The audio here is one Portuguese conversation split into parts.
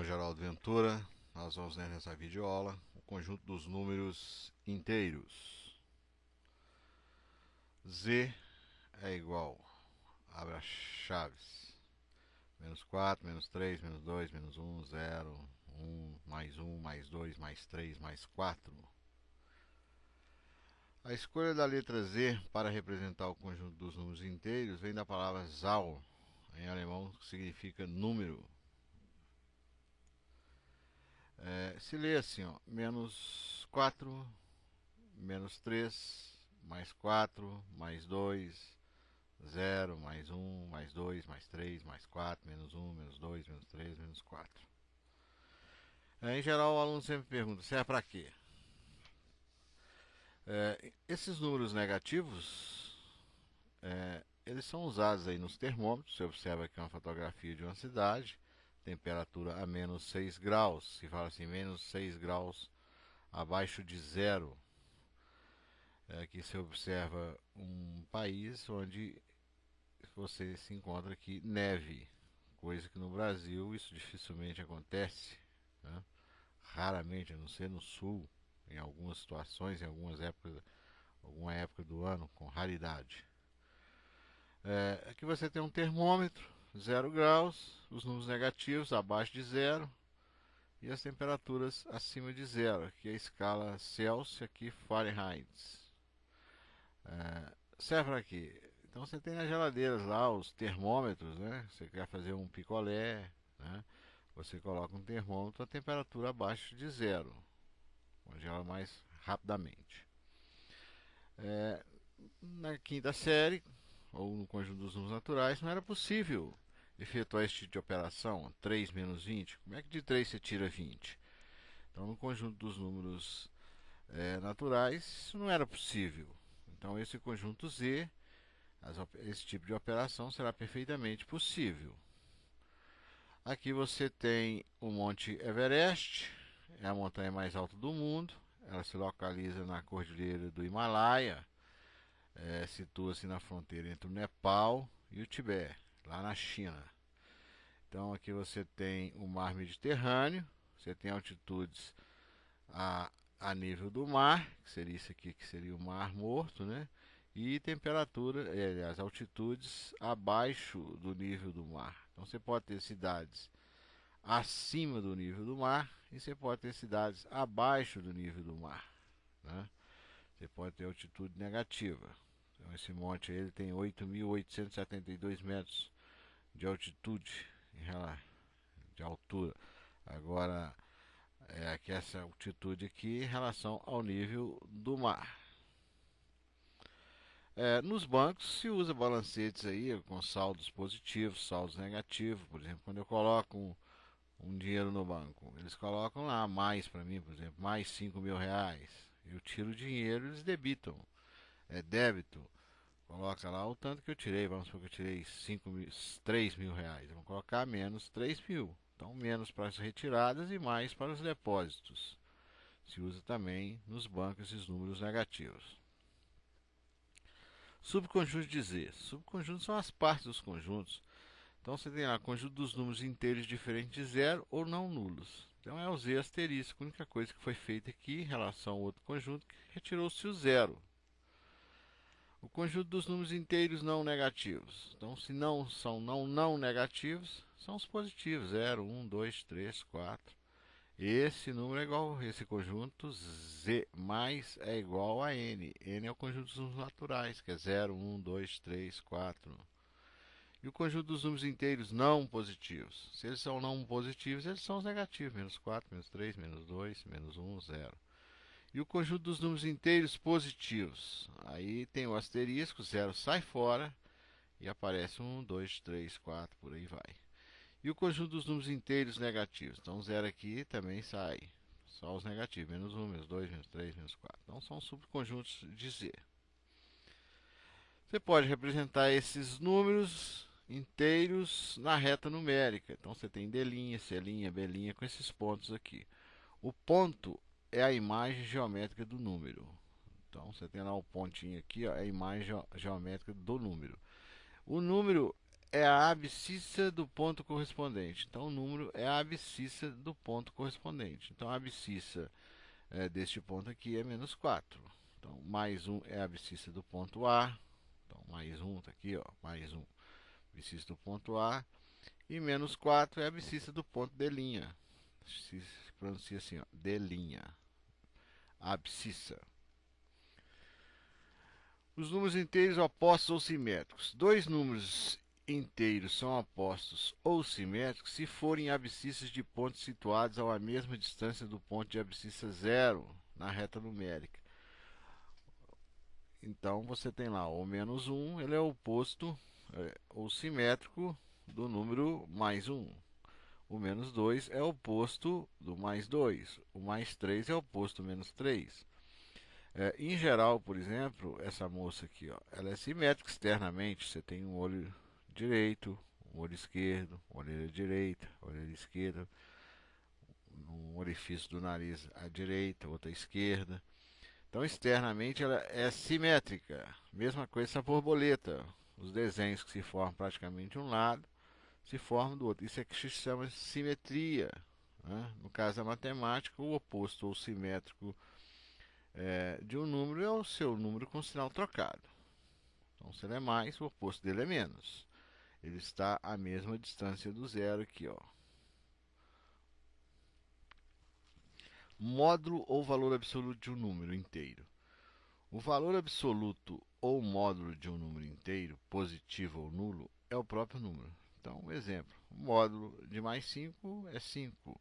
Geraldo Ventura. Nós vamos ler nessa videoaula o conjunto dos números inteiros. Z é igual, abre chaves, menos 4, menos 3, menos 2, menos 1, 0, 1, mais 2, mais 3, mais 4. A escolha da letra Z para representar o conjunto dos números inteiros vem da palavra Zahl, em alemão, que significa número. Se lê assim, ó, menos 4, menos 3, mais 4, mais 2, 0, mais 1, mais 2, mais 3, mais 4, menos 1, menos 2, menos 3, menos 4. Em geral, o aluno sempre pergunta, serve para quê? Esses números negativos, eles são usados aí nos termômetros. Você observa aqui uma fotografia de uma cidade, temperatura a menos 6 graus, se fala assim, menos 6 graus abaixo de zero. Aqui você observa um país onde você se encontra aqui neve, coisa que no Brasil isso dificilmente acontece, né? Raramente, a não ser no sul, em algumas situações, em algumas épocas, alguma época do ano, com raridade. Aqui você tem um termômetro, 0 graus, os números negativos abaixo de zero e as temperaturas acima de zero. Aqui a escala Celsius, aqui Fahrenheit. Serve para quê? Então você tem nas geladeiras lá os termômetros, né? Você quer fazer um picolé, né? Você coloca um termômetro a temperatura abaixo de zero, congela mais rapidamente. Na quinta série, ou no conjunto dos números naturais, não era possível efetuar esse tipo de operação, 3 menos 20. Como é que de 3 você tira 20? Então, no conjunto dos números naturais, isso não era possível. Então, esse conjunto Z, esse tipo de operação será perfeitamente possível. Aqui você tem o Monte Everest, é a montanha mais alta do mundo. Ela se localiza na cordilheira do Himalaia, situa-se na fronteira entre o Nepal e o Tibete, lá na China. Então aqui você tem o mar Mediterrâneo, você tem altitudes a nível do mar, que seria isso aqui, que seria o Mar Morto, né? E temperatura, aliás, altitudes abaixo do nível do mar. Então você pode ter cidades acima do nível do mar e você pode ter cidades abaixo do nível do mar, né? Você pode ter altitude negativa. Então esse monte aí, ele tem 8.872 metros de altitude, de altura. Agora, aqui essa altitude aqui em relação ao nível do mar. Nos bancos se usa balancetes aí com saldos positivos, saldos negativos. Por exemplo, quando eu coloco um dinheiro no banco, eles colocam lá mais para mim, por exemplo, mais 5.000 reais. Eu tiro o dinheiro, eles debitam. É débito. Coloca lá o tanto que eu tirei. Vamos supor que eu tirei 3.000 reais. Vamos colocar menos 3.000. Então, menos para as retiradas e mais para os depósitos. Se usa também nos bancos esses números negativos. Subconjunto de Z. Subconjuntos são as partes dos conjuntos. Então você tem lá conjunto dos números inteiros diferentes de zero ou não nulos. Então é o Z asterisco. A única coisa que foi feita aqui em relação ao outro conjunto, que retirou-se o zero. O conjunto dos números inteiros não negativos. Então, se não são não negativos, são os positivos. 0, 1, 2, 3, 4. Esse número é igual, esse conjunto Z mais é igual a N. N é o conjunto dos números naturais, que é 0, 1, 2, 3, 4. E o conjunto dos números inteiros não positivos. Se eles são não positivos, eles são os negativos. Menos 4, menos 3, menos 2, menos 1, 0. E o conjunto dos números inteiros positivos. Aí tem o asterisco, 0 sai fora e aparece 1, 2, 3, 4, por aí vai. E o conjunto dos números inteiros negativos. Então 0 aqui também sai. Só os negativos, menos 1, menos 2, menos 3, menos 4. Então são subconjuntos de Z. Você pode representar esses números inteiros na reta numérica. Então você tem D', C', B' com esses pontos aqui. O ponto é a imagem geométrica do número. Então você tem lá o pontinho aqui, ó, é a imagem geométrica do número. O número é a abscissa do ponto correspondente. Então, o número é a abscissa do ponto correspondente. Então, a abscissa deste ponto aqui é menos 4. Então, mais 1 é a abscissa do ponto A. Então, mais 1 está aqui, ó, mais 1. Abscissa do ponto A. E menos 4 é a abscissa do ponto D'. Se pronuncia assim, ó, D'. Abscissa. Os números inteiros opostos ou simétricos. Dois números inteiros são opostos ou simétricos se forem abscissas de pontos situados a mesma distância do ponto de abscissa zero na reta numérica. Então, você tem lá o menos 1, ele é o oposto ou simétrico do número mais 1. O menos 2 é o oposto do mais 2. O mais 3 é o oposto do menos 3. Em geral, por exemplo, essa moça aqui, ó, ela é simétrica externamente. Você tem um olho direito, um olho esquerdo, uma orelha direita, orelha esquerda, um orifício do nariz à direita, outra à esquerda. Então, externamente, ela é simétrica. Mesma coisa essa borboleta. Os desenhos que se formam praticamente de um lado se formam do outro. Isso é que se chama simetria. Né? No caso da matemática, o oposto ou simétrico de um número é o seu número com sinal trocado. Então, se ele é mais, o oposto dele é menos. Ele está à mesma distância do zero aqui, ó. Módulo ou valor absoluto de um número inteiro. O valor absoluto ou módulo de um número inteiro, positivo ou nulo, é o próprio número. Então, um exemplo. O módulo de mais 5 é 5.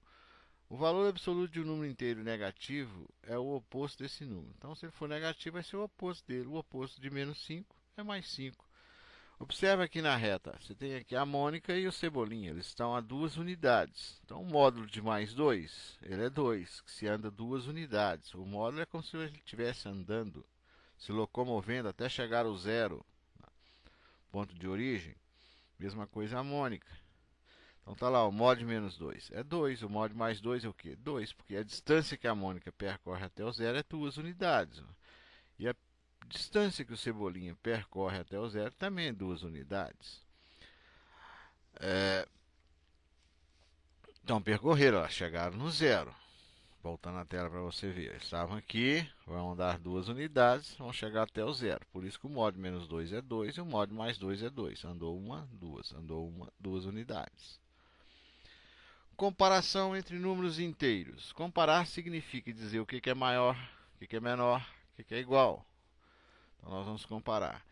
O valor absoluto de um número inteiro negativo é o oposto desse número. Então, se ele for negativo, vai ser o oposto dele. O oposto de menos 5 é mais 5. Observe aqui na reta. Você tem aqui a Mônica e o Cebolinha. Eles estão a 2 unidades. Então, o módulo de mais 2, ele é 2, que se anda 2 unidades. O módulo é como se ele estivesse andando, se locomovendo até chegar ao zero, ponto de origem. Mesma coisa a Mônica. Então tá lá, o mod menos 2 é 2, o mod mais 2 é o quê? 2, porque a distância que a Mônica percorre até o zero é 2 unidades. E a distância que o Cebolinha percorre até o zero também é 2 unidades. Então percorreram, elas chegaram no zero. Voltando a tela para você ver. Estavam aqui, vão andar 2 unidades, vão chegar até o zero. Por isso que o mod menos 2 é 2 e o mod mais 2 é 2. Andou uma, duas. Andou uma, 2 unidades. Comparação entre números inteiros. Comparar significa dizer o que é maior, o que é menor, o que é igual. Então, nós vamos comparar.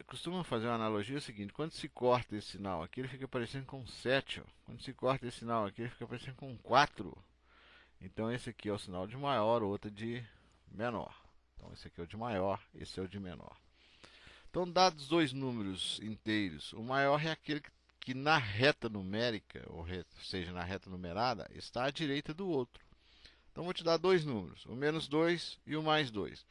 Costumam fazer uma analogia seguinte: quando se corta esse sinal aqui, ele fica parecendo com 7. Ó. Quando se corta esse sinal aqui, ele fica parecendo com 4. Então, esse aqui é o sinal de maior, o outro de menor. Então, esse aqui é o de maior, esse é o de menor. Então, dados dois números inteiros, o maior é aquele que na reta numérica, ou seja, na reta numerada, está à direita do outro. Então, vou te dar dois números, o menos 2 e o mais 2.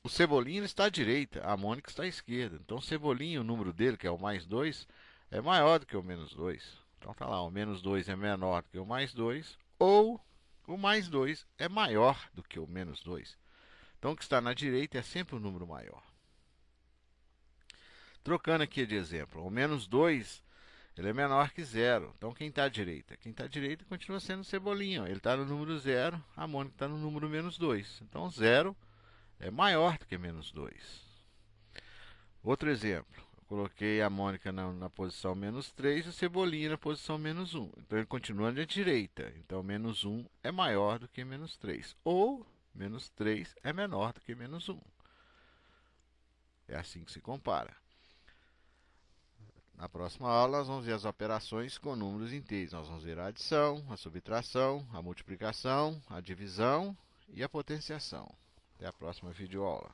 O Cebolinha está à direita, a Mônica está à esquerda. Então, o Cebolinha, o número dele, que é o mais 2, é maior do que o menos 2. Então, tá lá, o menos 2 é menor do que o mais 2, ou o mais 2 é maior do que o menos 2. Então, o que está na direita é sempre o número maior. Trocando aqui de exemplo, o menos 2 ele é menor que 0. Então, quem está à direita? Quem está à direita continua sendo o Cebolinha. Ele está no número 0, a Mônica está no número menos 2. Então, 0 é maior do que menos 2. Outro exemplo. Eu coloquei a Mônica na posição menos 3 e o Cebolinha na posição menos 1. Então, ele continua à direita. Então, menos 1 é maior do que menos 3. Ou, menos 3 é menor do que menos 1. É assim que se compara. Na próxima aula, nós vamos ver as operações com números inteiros. Nós vamos ver a adição, a subtração, a multiplicação, a divisão e a potenciação. Até a próxima videoaula.